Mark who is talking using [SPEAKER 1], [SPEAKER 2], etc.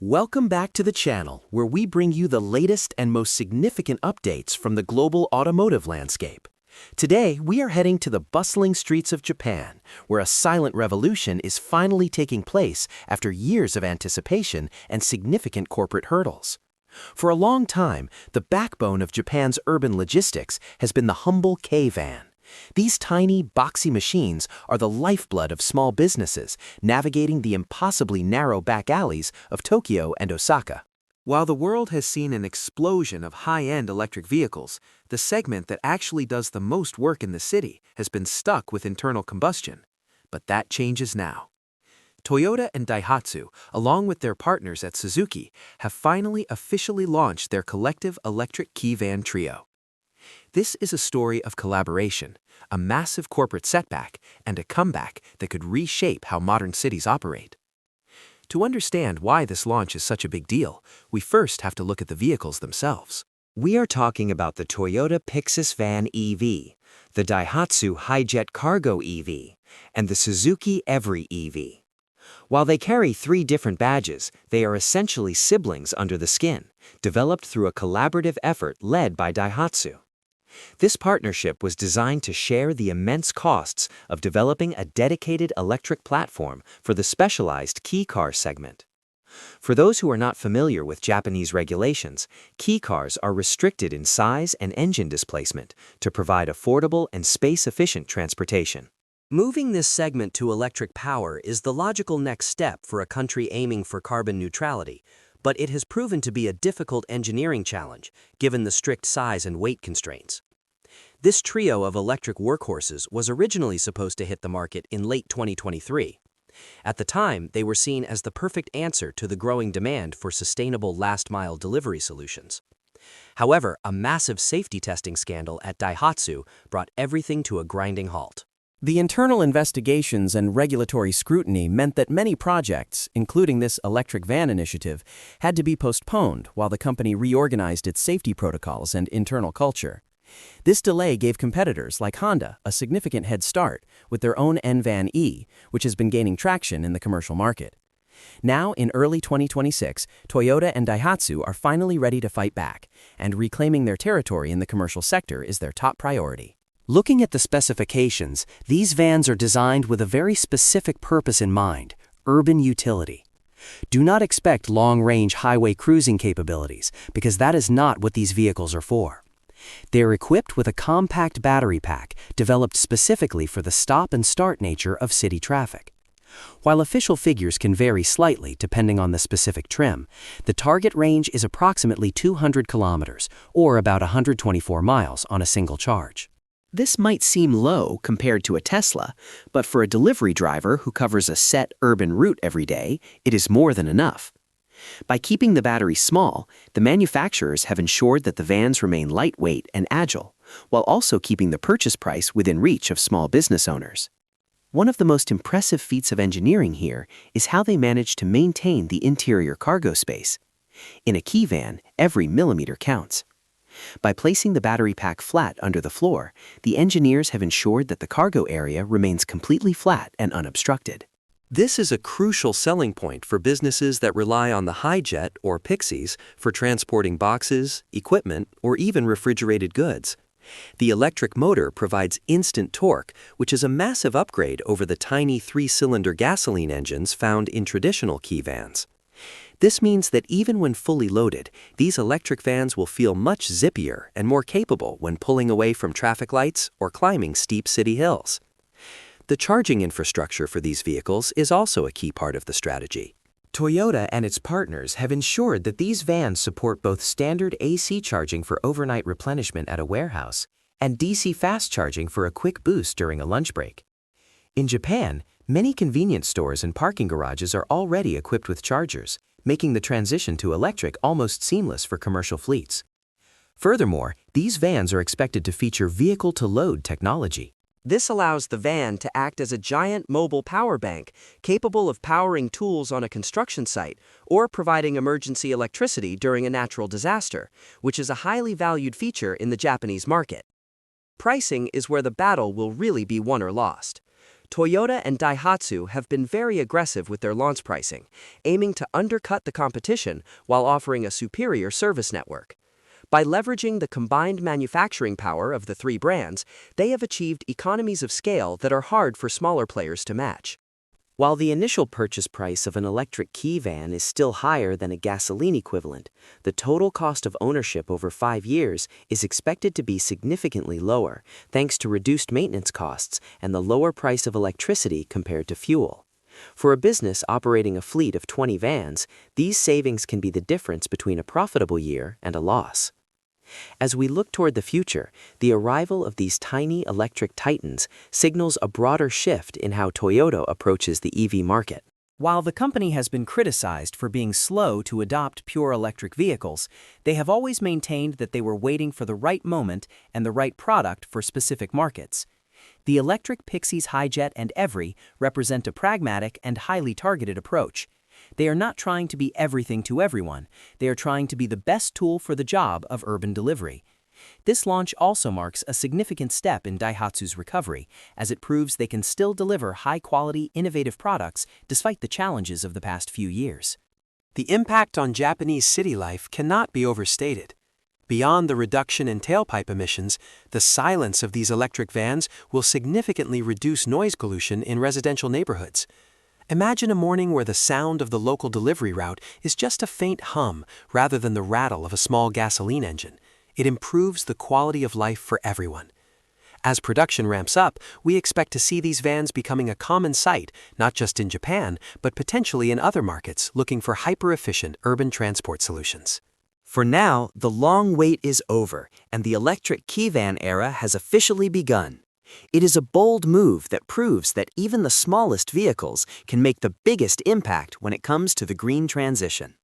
[SPEAKER 1] Welcome back to the channel, where we bring you the latest and most significant updates from the global automotive landscape. Today, we are heading to the bustling streets of Japan, where a silent revolution is finally taking place after years of anticipation and significant corporate hurdles. For a long time, the backbone of Japan's urban logistics has been the humble K-van. These tiny, boxy machines are the lifeblood of small businesses, navigating the impossibly narrow back alleys of Tokyo and Osaka. While the world has seen an explosion of high-end electric vehicles, the segment that actually does the most work in the city has been stuck with internal combustion. But that changes now. Toyota and Daihatsu, along with their partners at Suzuki, have finally officially launched their collective electric key-van trio. This is a story of collaboration, a massive corporate setback, and a comeback that could reshape how modern cities operate. To understand why this launch is such a big deal, we first have to look at the vehicles themselves.
[SPEAKER 2] We are talking about the Toyota Pixus Van EV, the Daihatsu Hijet Cargo EV, and the Suzuki Every EV. While they carry three different badges, they are essentially siblings under the skin, developed through a collaborative effort led by Daihatsu. This partnership was designed to share the immense costs of developing a dedicated electric platform for the specialized kei car segment. For those who are not familiar with Japanese regulations, kei cars are restricted in size and engine displacement to provide affordable and space-efficient transportation. Moving this segment to electric power is the logical next step for a country aiming for carbon neutrality, but it has proven to be a difficult engineering challenge given the strict size and weight constraints. This trio of electric workhorses was originally supposed to hit the market in late 2023. At the time, they were seen as the perfect answer to the growing demand for sustainable last-mile delivery solutions. However, a massive safety testing scandal at Daihatsu brought everything to a grinding halt.
[SPEAKER 1] The internal investigations and regulatory scrutiny meant that many projects, including this electric van initiative, had to be postponed while the company reorganized its safety protocols and internal culture. This delay gave competitors like Honda a significant head start with their own N-Van E, which has been gaining traction in the commercial market. Now, in early 2026, Toyota and Daihatsu are finally ready to fight back, and reclaiming their territory in the commercial sector is their top priority. Looking at the specifications, these vans are designed with a very specific purpose in mind: urban utility. Do not expect long-range highway cruising capabilities, because that is not what these vehicles are for. They are equipped with a compact battery pack developed specifically for the stop and start nature of city traffic. While official figures can vary slightly depending on the specific trim, the target range is approximately 200 kilometers, or about 124 miles on a single charge. This might seem low compared to a Tesla, but for a delivery driver who covers a set urban route every day, it is more than enough. By keeping the battery small, the manufacturers have ensured that the vans remain lightweight and agile, while also keeping the purchase price within reach of small business owners. One of the most impressive feats of engineering here is how they managed to maintain the interior cargo space. In a key van, every millimeter counts. By placing the battery pack flat under the floor, the engineers have ensured that the cargo area remains completely flat and unobstructed. This is a crucial selling point for businesses that rely on the Hijet or Pixies for transporting boxes, equipment, or even refrigerated goods. The electric motor provides instant torque, which is a massive upgrade over the tiny three-cylinder gasoline engines found in traditional key vans. This means that even when fully loaded, these electric vans will feel much zippier and more capable when pulling away from traffic lights or climbing steep city hills. The charging infrastructure for these vehicles is also a key part of the strategy. Toyota and its partners have ensured that these vans support both standard AC charging for overnight replenishment at a warehouse and DC fast charging for a quick boost during a lunch break. In Japan, many convenience stores and parking garages are already equipped with chargers, making the transition to electric almost seamless for commercial fleets. Furthermore, these vans are expected to feature vehicle-to-load technology. This allows the van to act as a giant mobile power bank, capable of powering tools on a construction site or providing emergency electricity during a natural disaster, which is a highly valued feature in the Japanese market. Pricing is where the battle will really be won or lost.
[SPEAKER 3] Toyota and Daihatsu have been very aggressive with their launch pricing, aiming to undercut the competition while offering a superior service network. By leveraging the combined manufacturing power of the three brands, they have achieved economies of scale that are hard for smaller players to match.
[SPEAKER 1] While the initial purchase price of an electric key van is still higher than a gasoline equivalent, the total cost of ownership over 5 years is expected to be significantly lower, thanks to reduced maintenance costs and the lower price of electricity compared to fuel. For a business operating a fleet of 20 vans, these savings can be the difference between a profitable year and a loss. As we look toward the future, the arrival of these tiny electric titans signals a broader shift in how Toyota approaches the EV market. While the company has been criticized for being slow to adopt pure electric vehicles, they have always maintained that they were waiting for the right moment and the right product for specific markets. The electric Pixies Hijet and Every represent a pragmatic and highly targeted approach. They are not trying to be everything to everyone. They are trying to be the best tool for the job of urban delivery. This launch also marks a significant step in Daihatsu's recovery, as it proves they can still deliver high-quality, innovative products despite the challenges of the past few years.
[SPEAKER 4] The impact on Japanese city life cannot be overstated. Beyond the reduction in tailpipe emissions, the silence of these electric vans will significantly reduce noise pollution in residential neighborhoods. Imagine a morning where the sound of the local delivery route is just a faint hum rather than the rattle of a small gasoline engine. It improves the quality of life for everyone. As production ramps up, we expect to see these vans becoming a common sight, not just in Japan, but potentially in other markets looking for hyper-efficient urban transport solutions.
[SPEAKER 2] For now, the long wait is over, and the electric key van era has officially begun. It is a bold move that proves that even the smallest vehicles can make the biggest impact when it comes to the green transition.